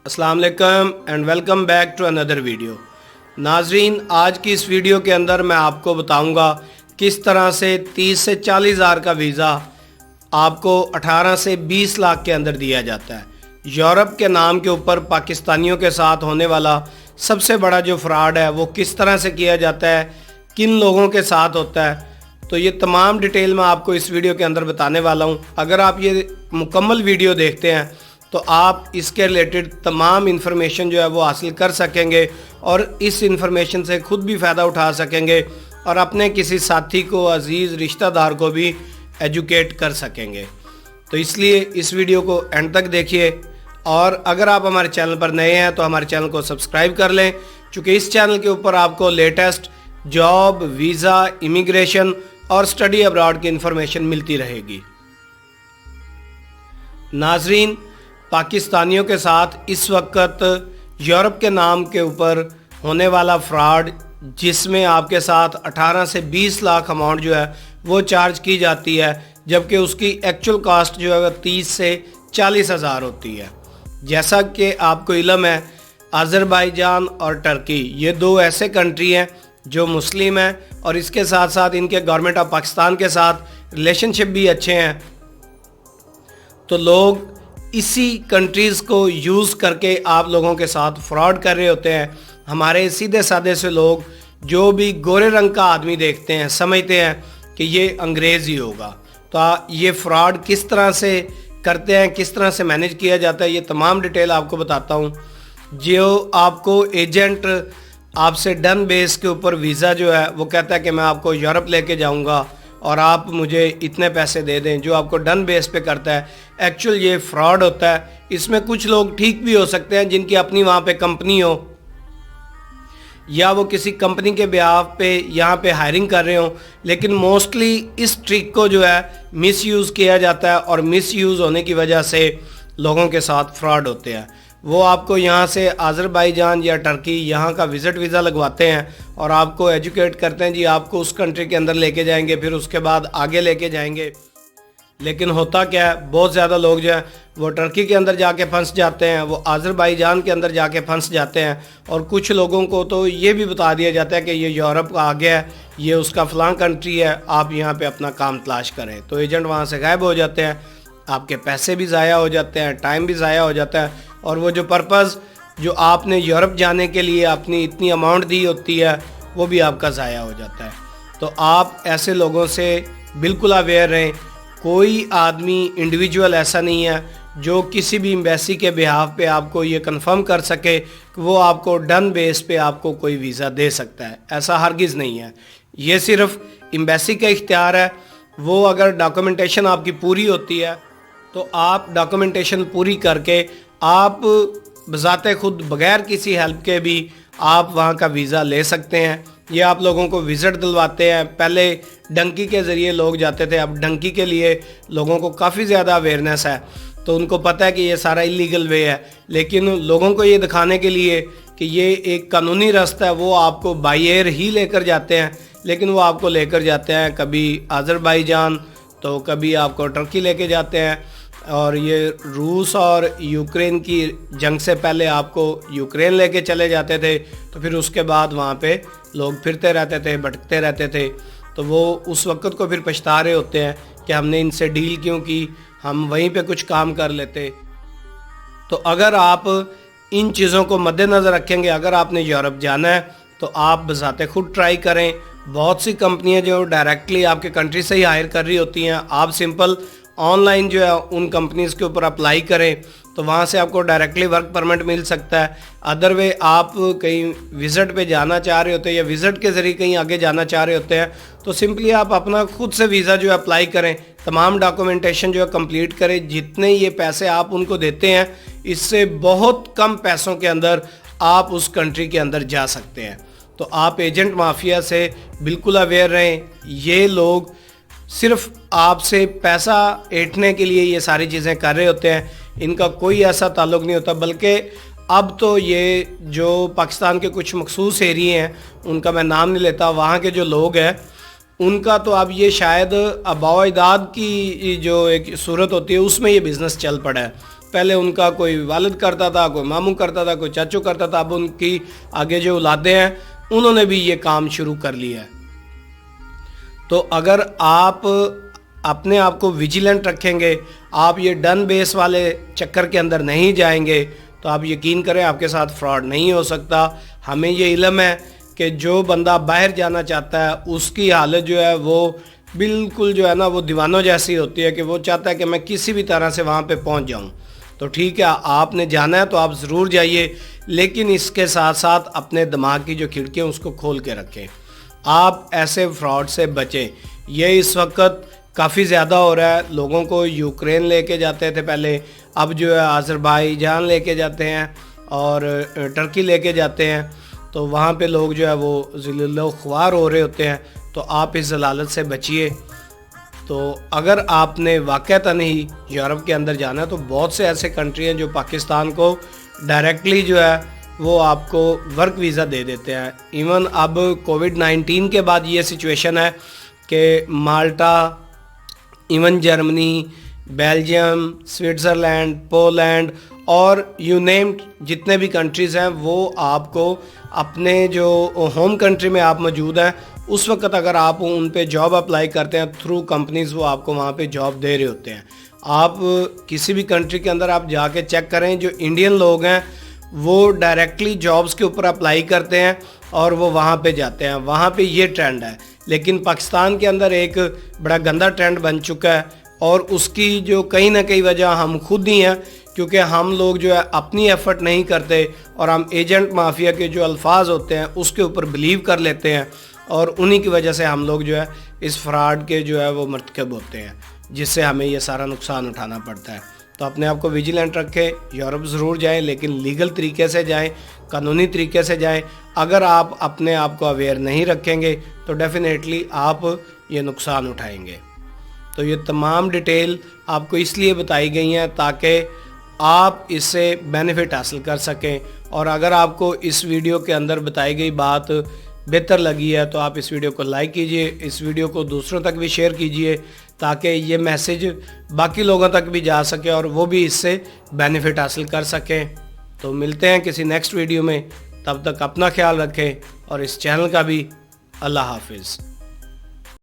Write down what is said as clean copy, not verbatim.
अस्सलाम वालेकुम and welcome back to another video. नाजरीन, आज की इस वीडियो के अंदर मैं आपको बताऊंगा किस तरह से 30 से 40 हज़ार का वीज़ा आपको 18 से 20 लाख के अंदर दिया जाता है। यूरोप के नाम के ऊपर पाकिस्तानियों के साथ होने वाला सबसे बड़ा जो फ्रॉड है वो किस तरह से किया जाता है, किन लोगों के साथ होता है, तो ये तमाम डिटेल मैं आपको इस वीडियो के अंदर बताने वाला हूँ। अगर आप ये मुकम्मल वीडियो देखते हैं तो आप इसके रिलेटेड तमाम इन्फॉर्मेशन जो है वो हासिल कर सकेंगे और इस इन्फॉर्मेशन से खुद भी फ़ायदा उठा सकेंगे और अपने किसी साथी को, अजीज़ रिश्तेदार को भी एजुकेट कर सकेंगे। तो इसलिए इस वीडियो को एंड तक देखिए और अगर आप हमारे चैनल पर नए हैं तो हमारे चैनल को सब्सक्राइब कर लें, चूँकि इस चैनल के ऊपर आपको लेटेस्ट जॉब, वीज़ा, इमिग्रेशन और स्टडी अब्रॉड की इन्फॉर्मेशन मिलती रहेगी। नाजरीन, पाकिस्तानियों के साथ इस वक्त यूरोप के नाम के ऊपर होने वाला फ्रॉड, जिसमें आपके साथ 18 से 20 लाख अमाउंट जो है वो चार्ज की जाती है, जबकि उसकी एक्चुअल कास्ट जो है वो 30 से 40 हज़ार होती है। जैसा कि आपको इल्म है, अज़रबैजान और टर्की ये दो ऐसे कंट्री हैं जो मुस्लिम हैं और इसके साथ साथ इनके गवर्नमेंट ऑफ पाकिस्तान के साथ रिलेशनशिप भी अच्छे हैं। तो लोग इसी कंट्रीज़ को यूज़ करके आप लोगों के साथ फ्रॉड कर रहे होते हैं। हमारे सीधे साधे से लोग जो भी गोरे रंग का आदमी देखते हैं समझते हैं कि ये अंग्रेज़ ही होगा। तो ये फ्रॉड किस तरह से करते हैं, किस तरह से मैनेज किया जाता है, ये तमाम डिटेल आपको बताता हूँ। जो आपको एजेंट आपसे डन बेस के ऊपर वीज़ा जो है वो कहता है कि मैं आपको यूरोप लेके जाऊँगा और आप मुझे इतने पैसे दे दें, जो आपको डन बेस पे करता है, एक्चुअल ये फ्रॉड होता है। इसमें कुछ लोग ठीक भी हो सकते हैं जिनकी अपनी वहाँ पे कंपनी हो या वो किसी कंपनी के बिहाफ पे यहाँ पे हायरिंग कर रहे हो, लेकिन मोस्टली इस ट्रिक को जो है मिसयूज़ किया जाता है और मिसयूज़ होने की वजह से लोगों के साथ फ्रॉड होते हैं। वो आपको यहाँ से अज़रबैजान या टर्की यहाँ का विज़िट वीज़ा लगवाते हैं और आपको एजुकेट करते हैं, जी आपको उस कंट्री के अंदर लेके जाएंगे, फिर उसके बाद आगे लेके जाएंगे। लेकिन होता क्या है, बहुत ज़्यादा लोग जो है वो टर्की के अंदर जाके फंस जाते हैं, वो अज़रबैजान के अंदर जाके फंस जाते हैं और कुछ लोगों को तो ये भी बता दिया जाता है कि ये यूरोप आ गया है, ये उसका फ़लाँ कंट्री है, आप यहाँ पे अपना काम तलाश करें। तो एजेंट वहाँ से गायब हो जाते हैं, आपके पैसे भी ज़ाया हो जाते हैं, टाइम भी ज़ाया हो जाता है और वो जो पर्पज़ जो आपने यूरोप जाने के लिए अपनी इतनी अमाउंट दी होती है वो भी आपका ज़ाया हो जाता है। तो आप ऐसे लोगों से बिल्कुल अवेयर रहें। कोई आदमी इंडिविजुअल ऐसा नहीं है जो किसी भी एम्बेसी के बिहाफ पे आपको ये कंफर्म कर सके कि वो आपको डन बेस पे आपको कोई वीज़ा दे सकता है, ऐसा हरगिज़ नहीं है। ये सिर्फ एम्बेसी का इख्तियार है। वो अगर डॉक्यूमेंटेशन आपकी पूरी होती है तो आप डॉक्यूमेंटेशन पूरी करके आप बज़ाते खुद बग़ैर किसी हेल्प के भी आप वहाँ का वीज़ा ले सकते हैं। ये आप लोगों को विज़िट दिलवाते हैं। पहले डंकी के ज़रिए लोग जाते थे, अब डंकी के लिए लोगों को काफ़ी ज़्यादा अवेयरनेस है, तो उनको पता है कि ये सारा इलीगल वे है, लेकिन लोगों को ये दिखाने के लिए कि ये एक कानूनी रास्ता है वो आपको बाई एयर ही लेकर जाते हैं। लेकिन वो आपको लेकर जाते हैं कभी अज़रबैजान तो कभी आपको टर्की लेके जाते हैं। और ये रूस और यूक्रेन की जंग से पहले आपको यूक्रेन लेके चले जाते थे, तो फिर उसके बाद वहाँ पे लोग फिरते रहते थे, भटकते रहते थे। तो वो उस वक़्त को फिर पछता रहे होते हैं कि हमने इनसे डील क्यों की, हम वहीं पे कुछ काम कर लेते। तो अगर आप इन चीज़ों को मद्देनज़र रखेंगे, अगर आपने यूरोप जाना है तो आप बज़ाते खुद ट्राई करें। बहुत सी कंपनियाँ जो डायरेक्टली आपके कंट्री से ही हायर कर रही होती हैं, आप सिंपल ऑनलाइन जो है उन कंपनीज़ के ऊपर अप्लाई करें तो वहाँ से आपको डायरेक्टली वर्क परमिट मिल सकता है। अदर वे आप कहीं विज़िट पे जाना चाह रहे होते हैं या विज़िट के ज़रिए कहीं आगे जाना चाह रहे होते हैं तो सिंपली आप अपना खुद से वीज़ा जो है अप्लाई करें, तमाम डॉक्यूमेंटेशन जो है कंप्लीट करें। जितने ये पैसे आप उनको देते हैं इससे बहुत कम पैसों के अंदर आप उस कंट्री के अंदर जा सकते हैं। तो आप एजेंट माफिया से बिल्कुल अवेयर रहें। ये लोग सिर्फ आपसे पैसा ऐंठने के लिए ये सारी चीज़ें कर रहे होते हैं, इनका कोई ऐसा ताल्लुक़ नहीं होता। बल्कि अब तो ये जो पाकिस्तान के कुछ मखसूस एरिए हैं उनका मैं नाम नहीं लेता, वहाँ के जो लोग हैं उनका तो अब ये शायद आबाओ अजदाद की जो एक सूरत होती है उसमें ये बिज़नेस चल पड़ा है। پہلے ان کا کوئی والد کرتا تھا، کوئی ماموں کرتا تھا، کوئی چاچو کرتا تھا، اب ان کی آگے جو اولادیں ہیں انہوں نے بھی یہ کام شروع کر لیا ہے۔ تو اگر آپ اپنے آپ کو ویجیلنٹ رکھیں گے، آپ یہ ڈن بیس والے چکر کے اندر نہیں جائیں گے، تو آپ یقین کریں آپ کے ساتھ فراڈ نہیں ہو سکتا۔ ہمیں یہ علم ہے کہ جو بندہ باہر جانا چاہتا ہے اس کی حالت جو ہے وہ بالکل جو ہے نا وہ دیوانوں جیسی ہوتی ہے کہ وہ چاہتا ہے کہ میں کسی بھی طرح سے وہاں پہ پہنچ جاؤں۔ تو ٹھیک ہے، آپ نے جانا ہے تو آپ ضرور جائیے، لیکن اس کے ساتھ ساتھ اپنے دماغ کی جو کھڑکیاں اس کو کھول کے رکھیں، آپ ایسے فراڈ سے بچیں۔ یہ اس وقت کافی زیادہ ہو رہا ہے، لوگوں کو یوکرین لے کے جاتے تھے پہلے، اب جو ہے آذربائیجان لے کے جاتے ہیں اور ٹرکی لے کے جاتے ہیں، تو وہاں پہ لوگ جو ہے وہ ذلیل و خوار ہو رہے ہوتے ہیں۔ تو آپ اس ضلالت سے بچیے۔ تو اگر آپ نے واقعتاً ہی یورپ کے اندر جانا ہے تو بہت سے ایسے کنٹری ہیں جو پاکستان کو ڈائریکٹلی جو ہے وہ آپ کو ورک ویزا دے دیتے ہیں۔ ایون اب کووڈ-19 کے بعد یہ سچویشن ہے کہ Malta, even Germany, Belgium, Switzerland, Poland اور یو نیم جتنے بھی کنٹریز ہیں وہ آپ کو اپنے جو ہوم کنٹری میں آپ موجود ہیں اس وقت اگر آپ ان پہ جاب اپلائی کرتے ہیں تھرو کمپنیز، وہ آپ کو وہاں پہ جاب دے رہے ہوتے ہیں۔ آپ کسی بھی کنٹری کے اندر آپ جا کے چیک کریں، جو انڈین لوگ ہیں وہ ڈائریکٹلی جابز کے اوپر اپلائی کرتے ہیں اور وہ وہاں پہ جاتے ہیں، وہاں پہ یہ ٹرینڈ ہے۔ لیکن پاکستان کے اندر ایک بڑا گندا ٹرینڈ بن چکا ہے اور اس کی جو کہیں نہ کہیں وجہ ہم خود ہی ہیں، کیونکہ ہم لوگ جو ہے اپنی ایفرٹ نہیں کرتے اور ہم ایجنٹ مافیا کے جو الفاظ ہوتے ہیں اس کے اوپر بلیو کر لیتے ہیں، اور انہی کی وجہ سے ہم لوگ جو ہے اس فراڈ کے جو ہے وہ مرتکب ہوتے ہیں، جس سے ہمیں یہ سارا نقصان اٹھانا پڑتا ہے۔ تو اپنے آپ کو ویجیلنٹ رکھیں، یورپ ضرور جائیں لیکن لیگل طریقے سے جائیں، قانونی طریقے سے جائیں۔ اگر آپ اپنے آپ کو اویئر نہیں رکھیں گے تو ڈیفینیٹلی آپ یہ نقصان اٹھائیں گے۔ تو یہ تمام ڈیٹیل آپ کو اس لیے بتائی گئی ہیں تاکہ آپ اس سے بینیفٹ حاصل کر سکیں، اور اگر آپ کو اس ویڈیو کے اندر بتائی گئی بات بہتر لگی ہے تو آپ اس ویڈیو کو لائک کیجئے، اس ویڈیو کو دوسروں تک بھی شیئر کیجئے تاکہ یہ میسیج باقی لوگوں تک بھی جا سکے اور وہ بھی اس سے بینیفٹ حاصل کر سکیں۔ تو ملتے ہیں کسی نیکسٹ ویڈیو میں، تب تک اپنا خیال رکھیں اور اس چینل کا بھی۔ اللہ حافظ۔